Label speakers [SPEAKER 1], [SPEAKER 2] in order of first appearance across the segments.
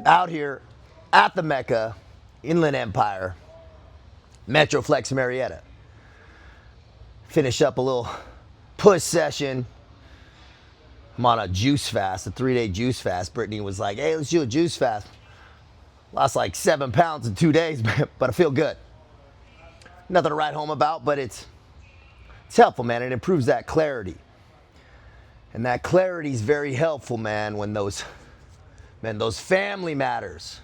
[SPEAKER 1] out here at the Mecca, Inland Empire, Metroflex Marietta. Finish up a little push session. I'm on a juice fast, a 3-day juice fast. Brittany was like, hey, let's do a juice fast. Lost like 7 pounds in 2 days, but I feel good. Nothing to write home about, but it's helpful, man. It improves that clarity. And that clarity is very helpful, man, when those family matters,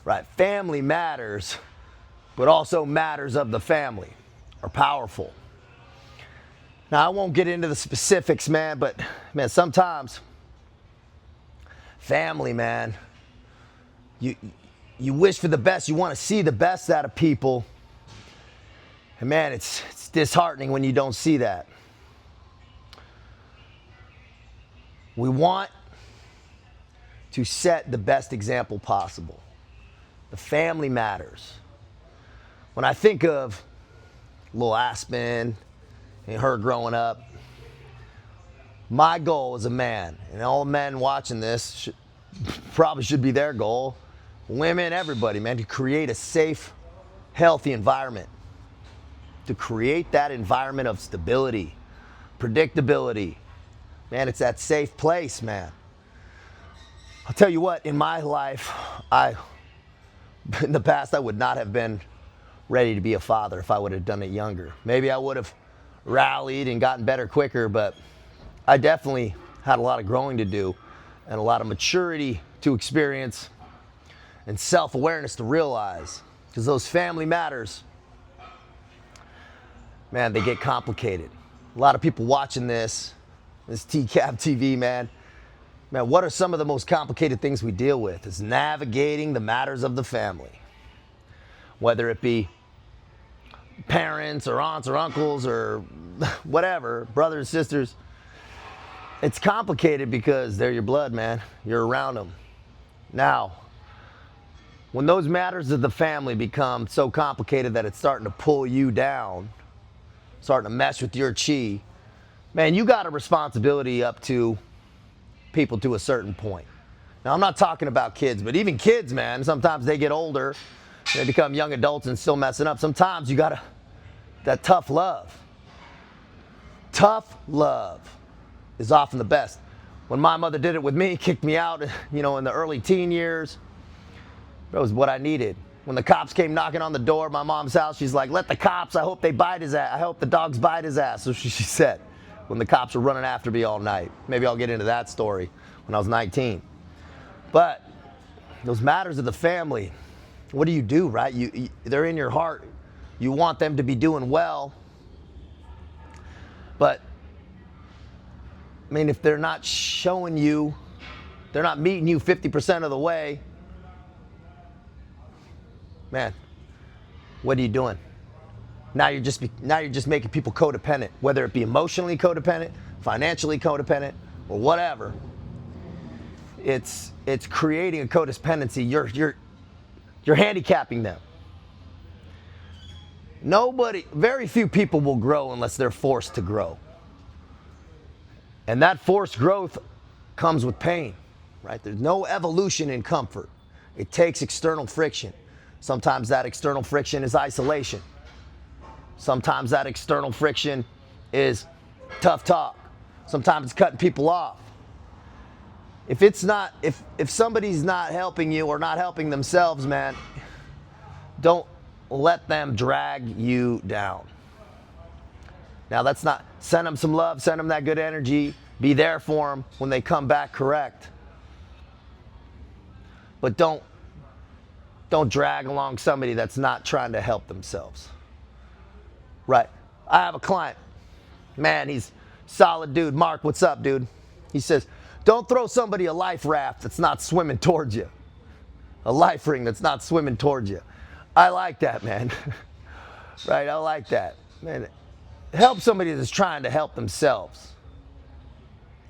[SPEAKER 1] right? Family matters, but also matters of the family are powerful. Now, I won't get into the specifics, man, but, man, sometimes family, man, you wish for the best. You want to see the best out of people. And, man, it's disheartening when you don't see that. We want to set the best example possible. The family matters. When I think of little Aspen and her growing up, my goal as a man, and all men watching this probably should be their goal, women, everybody, man, to create a safe, healthy environment. To create that environment of stability, predictability. Man, it's that safe place, man. I'll tell you what, in my life, in the past, I would not have been ready to be a father if I would have done it younger. Maybe I would have rallied and gotten better quicker, but I definitely had a lot of growing to do and a lot of maturity to experience and self-awareness to realize, because those family matters, man, they get complicated. A lot of people watching this TCAV TV, man, what are some of the most complicated things we deal with? Is navigating the matters of the family. Whether it be parents or aunts or uncles or whatever, brothers, sisters. It's complicated because they're your blood, man. You're around them. Now, when those matters of the family become so complicated that it's starting to pull you down, starting to mess with your chi, man, you got a responsibility up to people to a certain point. Now, I'm not talking about kids, but even kids, man, sometimes they get older, they become young adults and still messing up. Sometimes you gotta, that tough love. Tough love is often the best. When my mother did it with me, kicked me out, in the early teen years, that was what I needed. When the cops came knocking on the door of my mom's house, she's like, let the cops, I hope they bite his ass. I hope the dogs bite his ass. So she said, when the cops were running after me all night. Maybe I'll get into that story when I was 19. But those matters of the family, what do you do, right? They're in your heart. You want them to be doing well. But, if they're not showing you, they're not meeting you 50% of the way, man, what are you doing? Now you're just making people codependent, whether it be emotionally codependent, financially codependent, or whatever. It's creating a codependency. You're handicapping them. Very few people will grow unless they're forced to grow. And that forced growth comes with pain, right? There's no evolution in comfort. It takes external friction. Sometimes that external friction is isolation. Sometimes that external friction is tough talk. Sometimes it's cutting people off. If somebody's not helping you or not helping themselves, man, don't let them drag you down. Now send them some love, send them that good energy, be there for them when they come back correct. But don't drag along somebody that's not trying to help themselves. Right. I have a client. Man, he's solid dude. Mark, what's up, dude? He says, don't throw somebody a life raft that's not swimming towards you. A life ring that's not swimming towards you. I like that, man. Right, I like that. Man, help somebody that's trying to help themselves.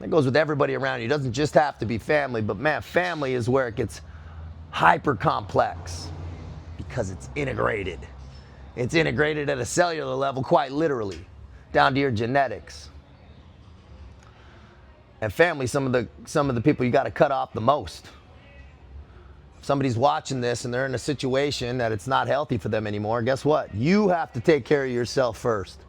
[SPEAKER 1] That goes with everybody around you. It doesn't just have to be family, but man, family is where it gets hyper complex because it's integrated. It's integrated at a cellular level, quite literally, down to your genetics. And family, some of the people you got to cut off the most. somebody's watching this and they're in a situation that it's not healthy for them anymore, guess what? You have to take care of yourself first.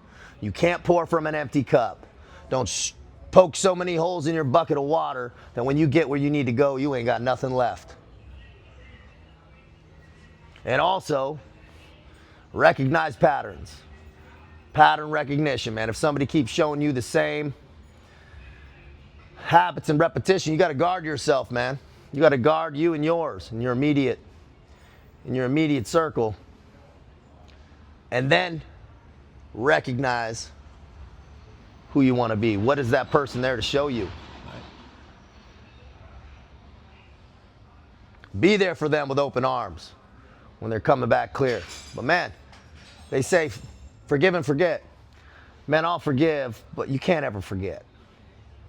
[SPEAKER 1] You can't pour from an empty cup. Don't poke so many holes in your bucket of water that when you get where you need to go, you ain't got nothing left. And also, recognize patterns. Pattern recognition, man. If somebody keeps showing you the same habits and repetition, you got to guard yourself, man. You got to guard you and yours in your immediate circle. And then recognize who you want to be. What is that person there to show you? Be there for them with open arms when they're coming back clear. But man, they say forgive and forget. Man, I'll forgive, but you can't ever forget.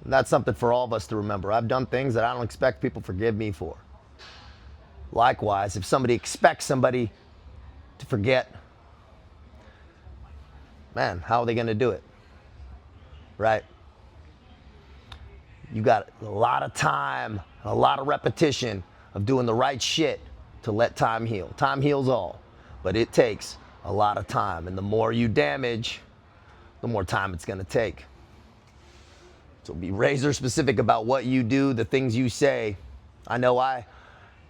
[SPEAKER 1] And that's something for all of us to remember. I've done things that I don't expect people to forgive me for. Likewise, if somebody expects somebody to forget, man, how are they going to do it? Right? You got a lot of time, a lot of repetition of doing the right shit to let time heal. Time heals all, but it takes a lot of time. And the more you damage, the more time it's going to take. So be razor specific about what you do, the things you say. I know I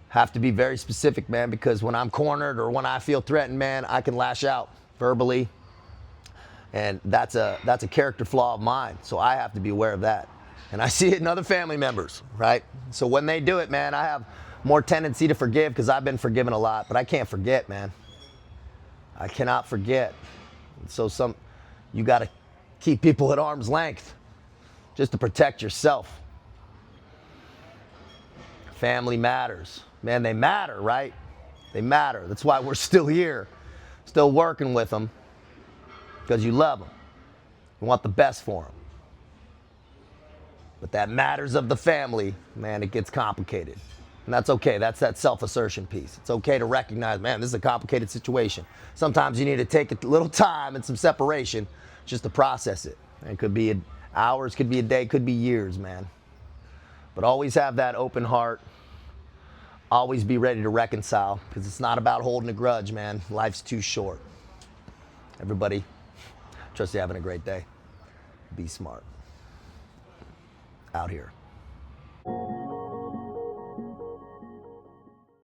[SPEAKER 1] have to be very specific, man, because when I'm cornered or when I feel threatened, man, I can lash out verbally. And that's a character flaw of mine. So I have to be aware of that. And I see it in other family members, right? So when they do it, man, I have more tendency to forgive because I've been forgiven a lot, but I can't forget, man. I cannot forget. So you got to keep people at arm's length just to protect yourself. Family matters. Man, they matter, right? They matter. That's why we're still here, still working with them, because you love them. You want the best for them. But that matters of the family, man, it gets complicated. And that's okay. That's that self-assertion piece. It's okay to recognize, man, this is a complicated situation. Sometimes you need to take a little time and some separation just to process it. It could be hours, could be a day, could be years, man. But always have that open heart. Always be ready to reconcile, because it's not about holding a grudge, man. Life's too short. Everybody, trust you're having a great day. Be smart. Out here.